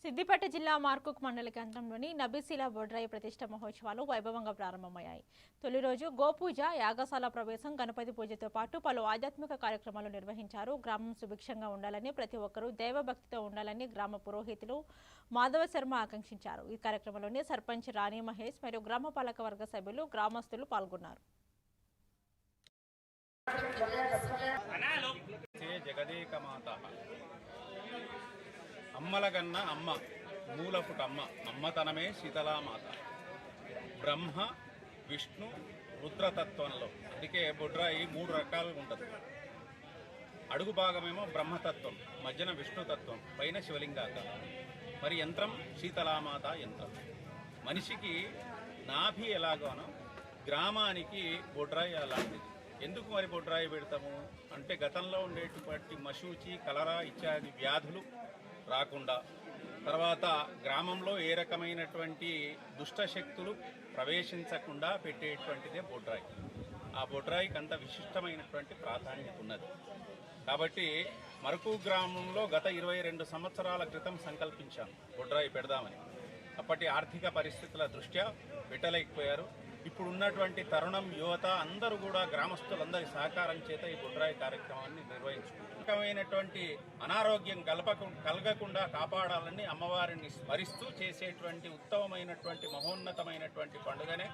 సిద్దిపేట జిల్లా మార్కుక్ మండల కేంద్రంలోని నబీశీల బొడ్రాయి ప్రతిష్ట మహోత్సవాలు వైభవంగా ప్రారంభమయ్యాయి. తొలి రోజు గోపూజ, యాగశాల ప్రవేశం, గణపతి పూజతో పాటు పలు ఆధ్యాత్మిక కార్యక్రమాలు నిర్వహించారు. గ్రామం సుభిక్షంగా ఉండాలని, ప్రతి ఒక్కరూ దైవభక్తితో ఉండాలని గ్రామ పురోహితులు మాధవ శర్మ ఆకాంక్షించారు. ఈ కార్యక్రమంలోని సర్పంచ్ రాణి మహేష్ మరియు గ్రామ పాలక వర్గ సభ్యులు, గ్రామస్తులు పాల్గొన్నారు. అమ్మలగన్న అమ్మ మూలపుటమ్మ అమ్మతనమే శీతలామాత. బ్రహ్మ, విష్ణు, రుద్రతత్వంలో అందుకే బొడ్రాయి 3 రకాలుగా ఉంటుంది. అడుగు భాగమేమో బ్రహ్మతత్వం, మధ్యన విష్ణుతత్వం, పైన శివలింగాకారం. మరి యంత్రం శీతలామాత యంత్రం. మనిషికి నాభి ఎలాగోనో గ్రామానికి బొడ్రాయి అలాంటిది. ఎందుకు మరి బొడ్రాయి పెడతాము అంటే గతంలో ఉండేటువంటి మశూచి, కలరా ఇత్యాది వ్యాధులు రాకుండా, తర్వాత గ్రామంలో ఏ రకమైనటువంటి దుష్టశక్తులు ప్రవేశించకుండా పెట్టేటువంటిదే బొడ్రాయి. ఆ బొడ్రాయికి అంత విశిష్టమైనటువంటి ప్రాధాన్యత ఉన్నది. కాబట్టి మరకు గ్రామంలో గత 22 సంవత్సరాల క్రితం సంకల్పించాం బొడ్రాయి పెడదామని. అప్పటి ఆర్థిక పరిస్థితుల దృష్ట్యా పెట్టలేకపోయారు. ఇప్పుడు ఉన్నటువంటి తరుణం, యువత అందరూ కూడా గ్రామస్తులందరి సహకారం చేత ఈ బొడ్రాయి కార్యక్రమాన్ని నిర్వహించుకుంటున్నటువంటి అనారోగ్యం కలగకుండా కాపాడాలని అమ్మవారిని స్మరిస్తూ చేసేటువంటి ఉత్తమమైనటువంటి మహోన్నతమైనటువంటి పండుగనే